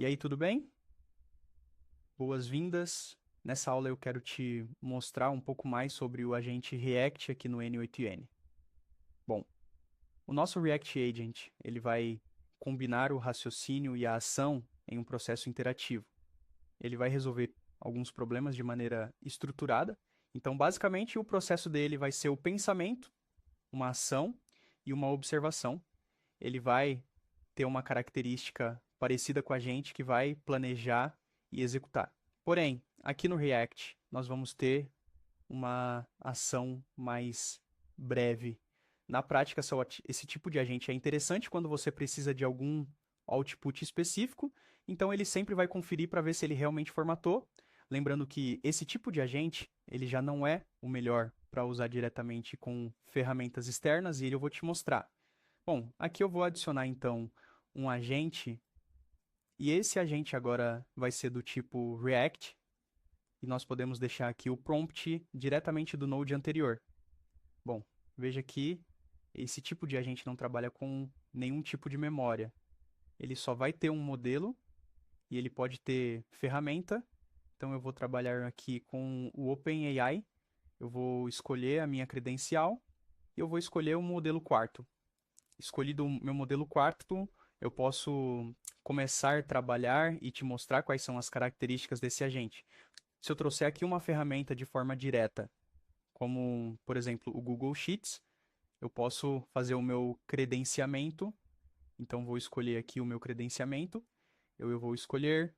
E aí, tudo bem? Boas-vindas. Nessa aula eu quero te mostrar um pouco mais sobre o agente React aqui no N8N. Bom, o nosso React Agent, ele vai combinar o raciocínio e a ação em um processo interativo. Ele vai resolver alguns problemas de maneira estruturada. Então, basicamente, o processo dele vai ser o pensamento, uma ação e uma observação. Ele vai ter uma característica parecida com a gente que vai planejar e executar. Porém, aqui no React, nós vamos ter uma ação mais breve. Na prática, esse tipo de agente é interessante quando você precisa de algum output específico, então ele sempre vai conferir para ver se ele realmente formatou. Lembrando que esse tipo de agente, ele já não é o melhor para usar diretamente com ferramentas externas e eu vou te mostrar. Bom, aqui eu vou adicionar então um agente, e esse agente agora vai ser do tipo React, e nós podemos deixar aqui o prompt diretamente do node anterior. Bom, veja que esse tipo de agente não trabalha com nenhum tipo de memória. Ele só vai ter um modelo e ele pode ter ferramenta. Então eu vou trabalhar aqui com o OpenAI. Eu vou escolher a minha credencial e eu vou escolher o modelo quarto. Escolhido o meu modelo quarto, eu posso começar a trabalhar e te mostrar quais são as características desse agente. Se eu trouxer aqui uma ferramenta de forma direta, como, por exemplo, o Google Sheets, eu posso fazer o meu credenciamento. Então, vou escolher aqui o meu credenciamento. Eu vou escolher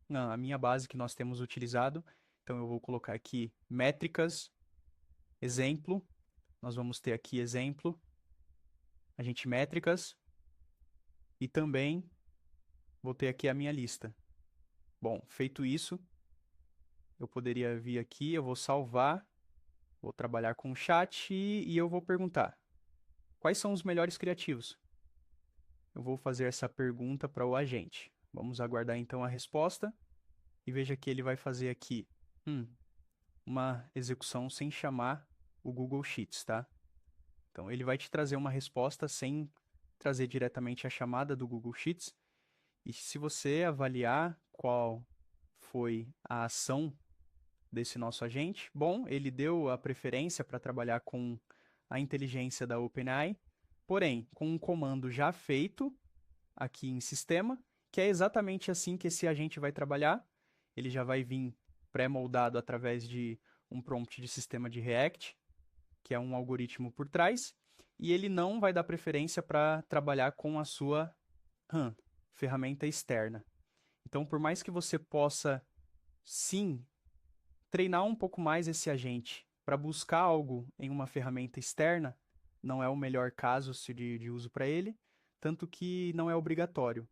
a minha base que nós temos utilizado. Então, eu vou colocar aqui métricas, exemplo. Nós vamos ter aqui exemplo, agente métricas. E também vou ter aqui a minha lista. Bom, feito isso, eu poderia vir aqui, eu vou salvar, vou trabalhar com o chat e eu vou perguntar: quais são os melhores criativos? Eu vou fazer essa pergunta para o agente. Vamos aguardar então a resposta e veja que ele vai fazer aqui uma execução sem chamar o Google Sheets, tá? Então ele vai te trazer uma resposta sem trazer diretamente a chamada do Google Sheets. E se você avaliar qual foi a ação desse nosso agente, bom, ele deu a preferência para trabalhar com a inteligência da OpenAI, porém, com um comando já feito aqui em sistema, que é exatamente assim que esse agente vai trabalhar. Ele já vai vir pré-moldado através de um prompt de sistema de React, que é um algoritmo por trás, e ele não vai dar preferência para trabalhar com a sua ferramenta externa. Então, por mais que você possa, sim, treinar um pouco mais esse agente para buscar algo em uma ferramenta externa, não é o melhor caso de uso para ele, tanto que não é obrigatório.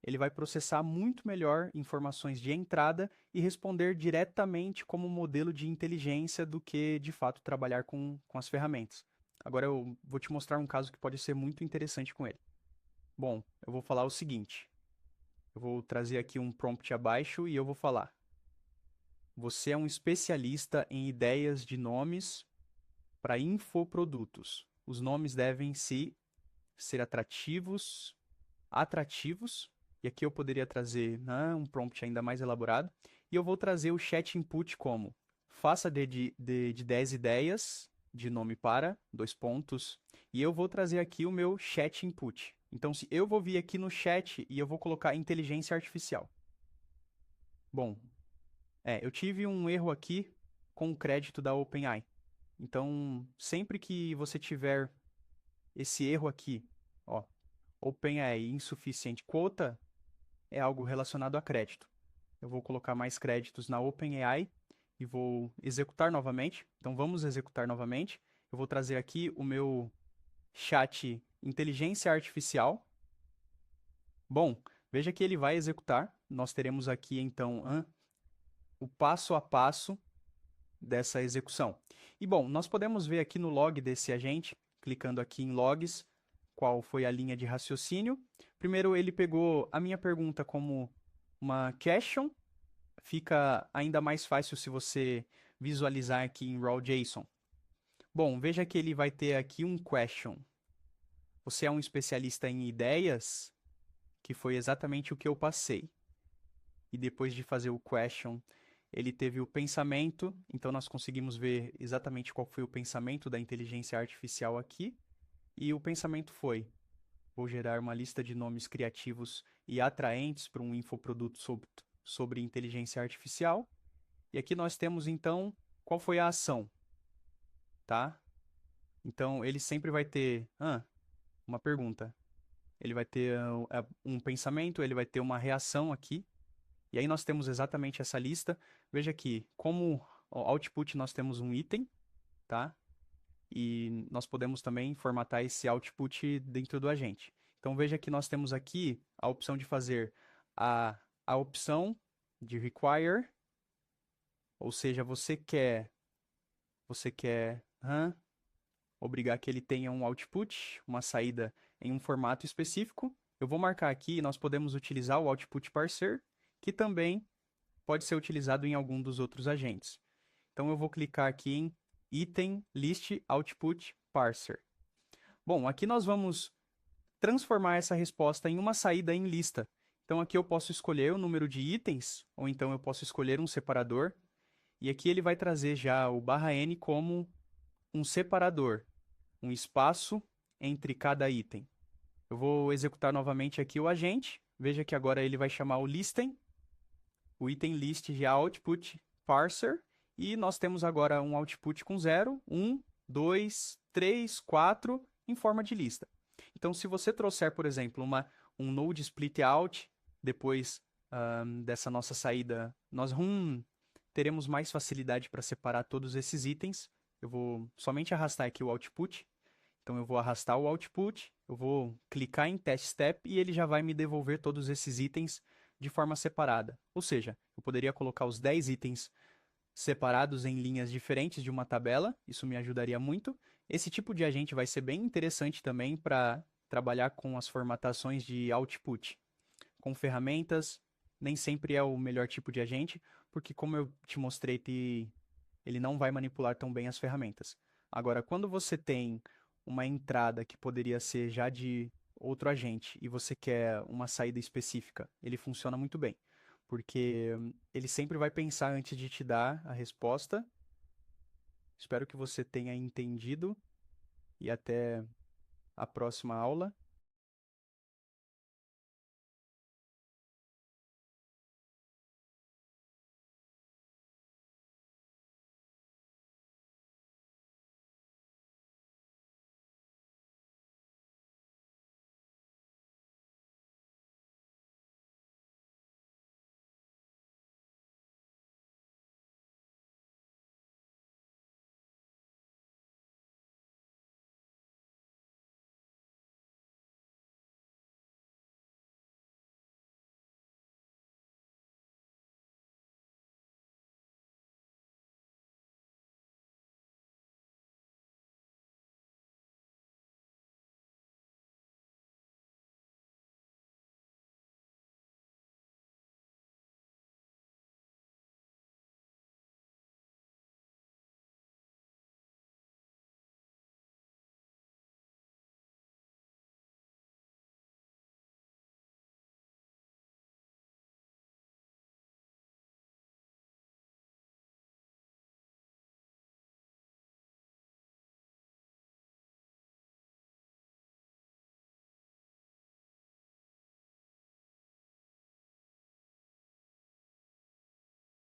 Ele vai processar muito melhor informações de entrada e responder diretamente como modelo de inteligência do que, de fato, trabalhar com as ferramentas. Agora eu vou te mostrar um caso que pode ser muito interessante com ele. Bom, eu vou falar o seguinte. Eu vou trazer aqui um prompt abaixo e eu vou falar: você é um especialista em ideias de nomes para infoprodutos. Os nomes devem ser atrativos, e aqui eu poderia trazer, né, um prompt ainda mais elaborado, e eu vou trazer o chat input como: faça de 10 ideias de nome para, dois pontos, e eu vou trazer aqui o meu chat input. Então, se eu vou vir aqui no chat e eu vou colocar inteligência artificial. Bom, eu tive um erro aqui com o crédito da OpenAI. Então, sempre que você tiver esse erro aqui, ó, OpenAI insuficiente quota, é algo relacionado a crédito. Eu vou colocar mais créditos na OpenAI e vou executar novamente. Então, vamos executar novamente. Eu vou trazer aqui o meu chat inteligência artificial. Bom, veja que ele vai executar. Nós teremos aqui, então, o passo a passo dessa execução. E bom, nós podemos ver aqui no log desse agente, clicando aqui em logs, qual foi a linha de raciocínio. Primeiro, ele pegou a minha pergunta como uma question. Fica ainda mais fácil se você visualizar aqui em raw.json. Bom, veja que ele vai ter aqui um question. Você é um especialista em ideias? que foi exatamente o que eu passei. E depois de fazer o question, ele teve o pensamento, então nós conseguimos ver exatamente qual foi o pensamento da inteligência artificial aqui. E o pensamento foi: vou gerar uma lista de nomes criativos e atraentes para um infoproduto sobre inteligência artificial. E aqui nós temos, então, qual foi a ação, tá? Então, ele sempre vai ter uma pergunta. Ele vai ter um pensamento, ele vai ter uma reação aqui. E aí nós temos exatamente essa lista. Veja aqui, como output nós temos um item, tá? E nós podemos também formatar esse output dentro do agente. Então veja que nós temos aqui a opção de fazer a opção de require, ou seja, você quer obrigar que ele tenha um output, uma saída em um formato específico. Eu vou marcar aqui e nós podemos utilizar o output parser, que também pode ser utilizado em algum dos outros agentes. Então eu vou clicar aqui em item list output parser. Bom, aqui nós vamos transformar essa resposta em uma saída em lista. Então aqui eu posso escolher o número de itens, ou então eu posso escolher um separador. E aqui ele vai trazer já o /n como um separador, um espaço entre cada item. Eu vou executar novamente aqui o agente. Veja que agora ele vai chamar o listen, o item list de output parser, e nós temos agora um output com 0, 1, 2, 3, 4 em forma de lista. Então, se você trouxer, por exemplo, um node split out depois dessa nossa saída, nós teremos mais facilidade para separar todos esses itens. Eu vou somente arrastar aqui o output. Então, eu vou arrastar o output, eu vou clicar em test step e ele já vai me devolver todos esses itens de forma separada. Ou seja, eu poderia colocar os 10 itens separados em linhas diferentes de uma tabela, isso me ajudaria muito. Esse tipo de agente vai ser bem interessante também para trabalhar com as formatações de output. Com ferramentas, nem sempre é o melhor tipo de agente, porque como eu te mostrei, ele não vai manipular tão bem as ferramentas. Agora, quando você tem uma entrada que poderia ser já de outro agente e você quer uma saída específica, ele funciona muito bem, porque ele sempre vai pensar antes de te dar a resposta. Espero que você tenha entendido e até a próxima aula.